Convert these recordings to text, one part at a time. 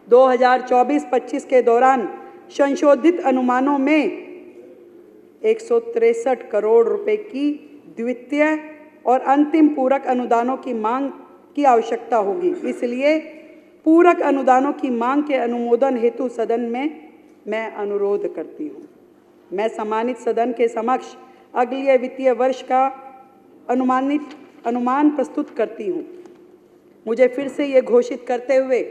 2024-25 के दौरान संशोधित अनुमानों में 163 करोड़ रुपए की द्वितीय और अंतिम पूरक अनुदानों की मांग की आवश्यकता होगी। इसलिए पूरक अनुदानों की मांग के अनुमोदन हेतु सदन में मैं अनुरोध करती हूँ। मैं सम्मानित सदन के समक्ष अगले वित्तीय वर्ष का अनुमान प्रस्तुत करती हूँ। मुझे फिर से ये घोषित करते हुए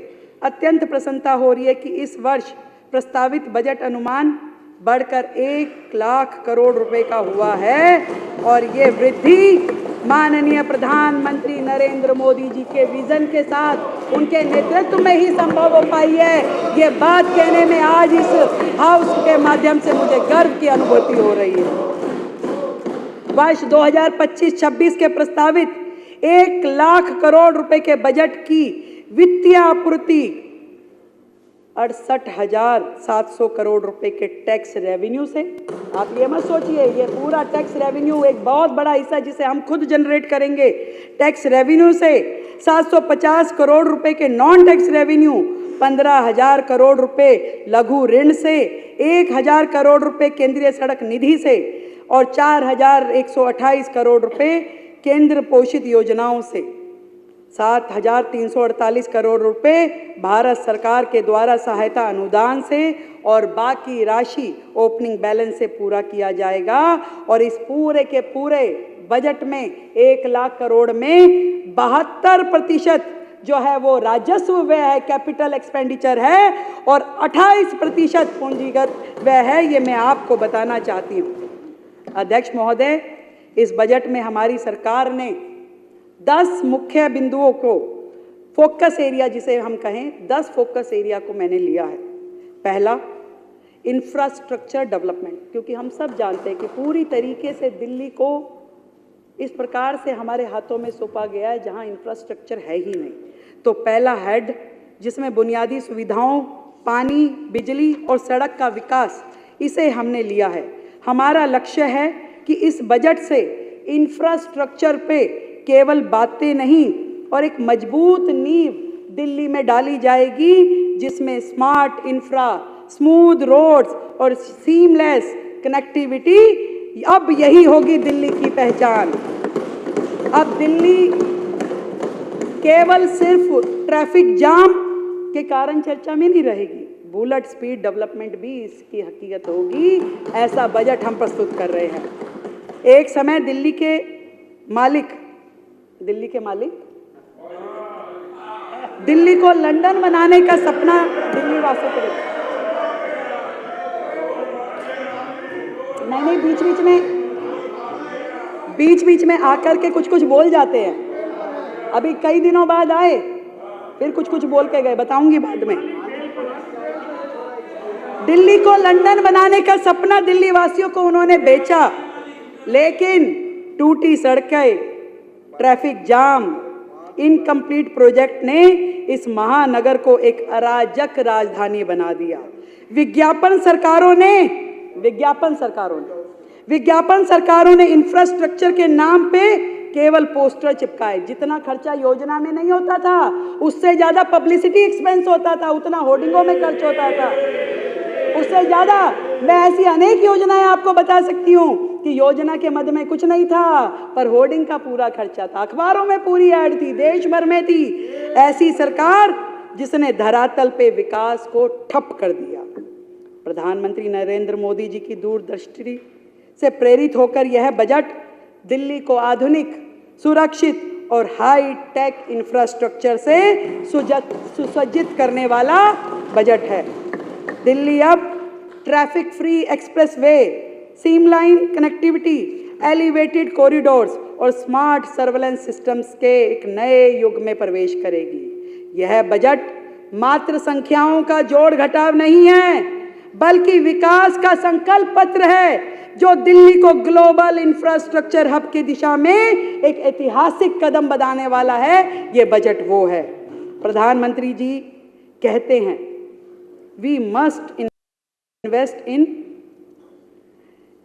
अत्यंत प्रसन्नता हो रही है कि इस वर्ष प्रस्तावित बजट अनुमान बढ़कर 1 लाख करोड़ रुपए का हुआ है और ये वृद्धि माननीय प्रधानमंत्री नरेंद्र मोदी जी के विजन के साथ उनके नेतृत्व में ही संभव हो पाई है। ये बात कहने में आज इस हाउस के माध्यम से मुझे गर्व की अनुभूति हो रही है। वर्ष 2025-26 के प्रस्तावित 1 लाख करोड़ रुपए के बजट की वित्तीय आपूर्ति 68,700 करोड़ रुपए के टैक्स रेवेन्यू से। आप ये मत सोचिए ये पूरा टैक्स रेवेन्यू एक बहुत बड़ा हिस्सा जिसे हम खुद जनरेट करेंगे। टैक्स रेवेन्यू से 750 करोड़ रुपए के नॉन टैक्स रेवेन्यू, 15,000 करोड़ रुपए लघु ऋण से, 1,000 करोड़ रुपए केंद्रीय सड़क निधि से और 4,128 करोड़ रुपए केंद्र पोषित योजनाओं से, 7,348 करोड़ रुपए भारत सरकार के द्वारा सहायता अनुदान से और बाकी राशि ओपनिंग बैलेंस से पूरा किया जाएगा। और इस पूरे के पूरे बजट में 1 लाख करोड़ में 72% जो है वो राजस्व व्यय है, कैपिटल एक्सपेंडिचर है और 28% पूंजीगत व्यय है। ये मैं आपको बताना चाहती हूँ। अध्यक्ष महोदय, इस बजट में हमारी सरकार ने 10 मुख्य बिंदुओं को, फोकस एरिया जिसे हम कहें, 10 फोकस एरिया को मैंने लिया है। पहला, इंफ्रास्ट्रक्चर डेवलपमेंट, क्योंकि हम सब जानते हैं कि पूरी तरीके से दिल्ली को इस प्रकार से हमारे हाथों में सौंपा गया है जहां इंफ्रास्ट्रक्चर है ही नहीं। तो पहला हेड जिसमें बुनियादी सुविधाओं, पानी, बिजली और सड़क का विकास, इसे हमने लिया है। हमारा लक्ष्य है कि इस बजट से इंफ्रास्ट्रक्चर पे केवल बातें नहीं और एक मजबूत नींव दिल्ली में डाली जाएगी जिसमें स्मार्ट इंफ्रा, स्मूथ रोड्स और सीमलेस कनेक्टिविटी, अब यही होगी दिल्ली की पहचान। अब दिल्ली केवल सिर्फ ट्रैफिक जाम के कारण चर्चा में नहीं रहेगी, बुलेट स्पीड डेवलपमेंट भी इसकी हकीकत होगी। ऐसा बजट हम प्रस्तुत कर रहे हैं। एक समय दिल्ली के मालिक दिल्ली को लंदन बनाने का सपना दिल्ली वासियों को नहीं, बीच में आकर के कुछ बोल जाते हैं। अभी कई दिनों बाद आए, फिर कुछ बोल के गए, बताऊंगी बाद में। दिल्ली को लंदन बनाने का सपना दिल्ली वासियों को उन्होंने बेचा, लेकिन टूटी सड़कें, ट्रैफिक जाम, इनकम्प्लीट प्रोजेक्ट ने इस महानगर को एक अराजक राजधानी बना दिया। विज्ञापन सरकारों ने इंफ्रास्ट्रक्चर के नाम पे केवल पोस्टर चिपकाए। जितना खर्चा योजना में नहीं होता था उससे ज्यादा पब्लिसिटी एक्सपेंस होता था, उतना होर्डिंगों में खर्च होता था, उससे ज्यादा। मैं ऐसी अनेक योजनाएं आपको बता सकती हूँ कि योजना के मद में कुछ नहीं था पर होर्डिंग का पूरा खर्चा था, अखबारों में पूरी ऐड थी, देश भर में थी। ऐसी सरकार जिसने धरातल पे विकास को ठप कर दिया। प्रधानमंत्री नरेंद्र मोदी जी की दूरदृष्टि से प्रेरित होकर यह बजट दिल्ली को आधुनिक, सुरक्षित और हाई टेक इंफ्रास्ट्रक्चर से सुसज्जित करने वाला बजट है। दिल्ली अब ट्रैफिक फ्री एक्सप्रेसवे, सीमलाइन कनेक्टिविटी, एलिवेटेड कॉरिडोर्स और स्मार्ट सर्वेलेंस सिस्टम्स के एक नए युग में प्रवेश करेगी। यह बजट मात्र संख्याओं का जोड़ घटाव नहीं है, बल्कि विकास का संकल्प पत्र है जो दिल्ली को ग्लोबल इंफ्रास्ट्रक्चर हब की दिशा में एक ऐतिहासिक कदम बढ़ाने वाला है। यह बजट वो है। प्रधानमंत्री जी कहते हैं, we must invest in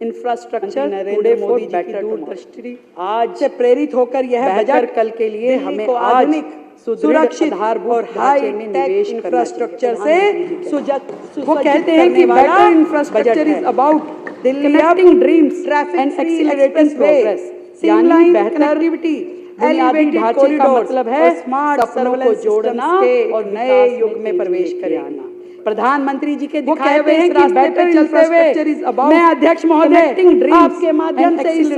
infrastructure Narendra Modi ji की दूरदृष्टि आज से प्रेरित होकर यह बजट कल के लिए हमें आधुनिक सुरक्षित और हाई टेक इंफ्रास्ट्रक्चर से वो कहते हैं कि better infrastructure is about connecting dreams traffic and accelerating progress यानी बेहतर कनेक्टिविटी एलिवेटेड ढांचे का मतलब है स्मार्ट सपनों को जोड़ना और नए युग में प्रवेश करना। प्रधानमंत्री जी के दिखाए हुए हैं कि बेटर चलते हुए मैं अध्यक्ष महोदय आपके माध्यम से इस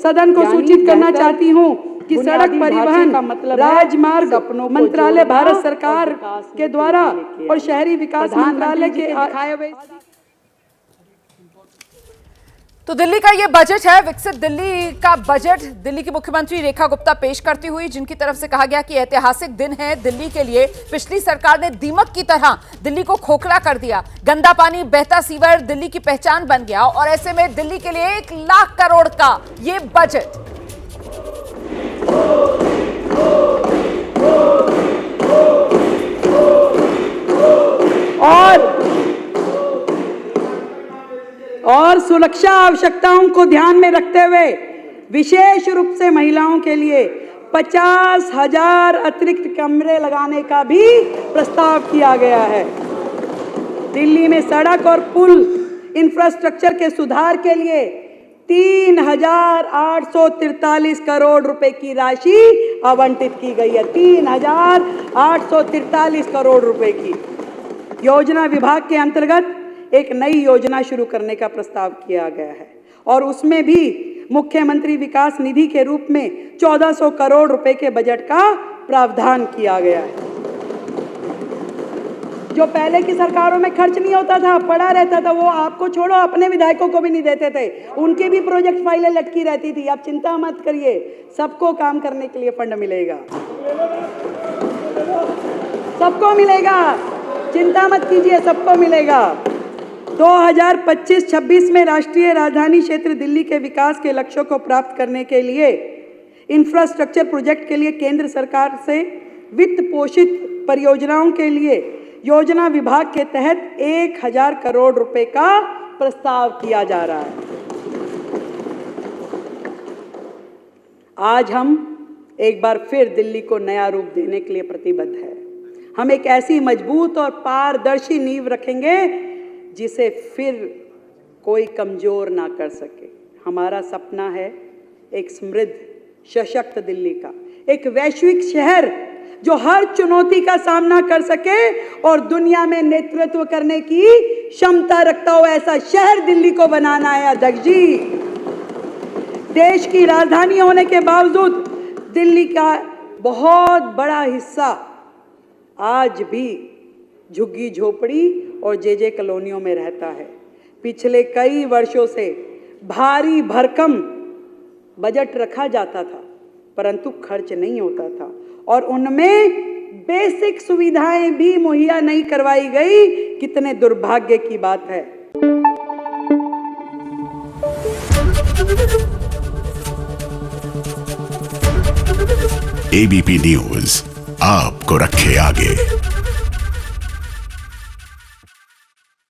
सदन को सूचित करना चाहती हूँ कि सड़क परिवहन का मतलब राजमार्ग मंत्रालय भारत सरकार के द्वारा और शहरी विकास मंत्रालय के दिखाए हुए। तो दिल्ली का ये बजट है, विकसित दिल्ली का बजट दिल्ली की मुख्यमंत्री रेखा गुप्ता पेश करती हुई, जिनकी तरफ से कहा गया कि ऐतिहासिक दिन है दिल्ली के लिए। पिछली सरकार ने दीमक की तरह दिल्ली को खोखला कर दिया, गंदा पानी बहता सीवर दिल्ली की पहचान बन गया और ऐसे में दिल्ली के लिए 1 लाख करोड़ का ये बजट। और सुरक्षा आवश्यकताओं को ध्यान में रखते हुए विशेष रूप से महिलाओं के लिए 50,000 अतिरिक्त कमरे लगाने का भी प्रस्ताव किया गया है। दिल्ली में सड़क और पुल इंफ्रास्ट्रक्चर के सुधार के लिए 3,843 करोड़ रुपए की राशि आवंटित की गई है। 3,843 करोड़ रुपए की योजना विभाग के अंतर्गत एक नई योजना शुरू करने का प्रस्ताव किया गया है और उसमें भी मुख्यमंत्री विकास निधि के रूप में 1400 करोड़ रुपए के बजट का प्रावधान किया गया है। जो पहले की सरकारों में खर्च नहीं होता था, पड़ा रहता था, वो आपको छोड़ो अपने विधायकों को भी नहीं देते थे, उनकी भी प्रोजेक्ट फाइलें लटकी रहती थी। आप चिंता मत करिए, सबको काम करने के लिए फंड मिलेगा, सबको मिलेगा, चिंता मत कीजिए, सबको मिलेगा। 2025-26 में राष्ट्रीय राजधानी क्षेत्र दिल्ली के विकास के लक्ष्यों को प्राप्त करने के लिए इंफ्रास्ट्रक्चर प्रोजेक्ट के लिए केंद्र सरकार से वित्त पोषित परियोजनाओं के लिए योजना विभाग के तहत 1,000 करोड़ रुपए का प्रस्ताव किया जा रहा है। आज हम एक बार फिर दिल्ली को नया रूप देने के लिए प्रतिबद्ध है। हम एक ऐसी मजबूत और पारदर्शी नींव रखेंगे जिसे फिर कोई कमजोर ना कर सके। हमारा सपना है एक समृद्ध सशक्त दिल्ली का, एक वैश्विक शहर जो हर चुनौती का सामना कर सके और दुनिया में नेतृत्व करने की क्षमता रखता हो, ऐसा शहर दिल्ली को बनाना है अध्यक्ष जी। देश की राजधानी होने के बावजूद दिल्ली का बहुत बड़ा हिस्सा आज भी झुग्गी झोपड़ी और जे कॉलोनियों में रहता है। पिछले कई वर्षों से भारी भरकम बजट रखा जाता था परंतु खर्च नहीं होता था और उनमें बेसिक सुविधाएं भी मुहैया नहीं करवाई गई। कितने दुर्भाग्य की बात है। एबीपी न्यूज आपको रखे आगे।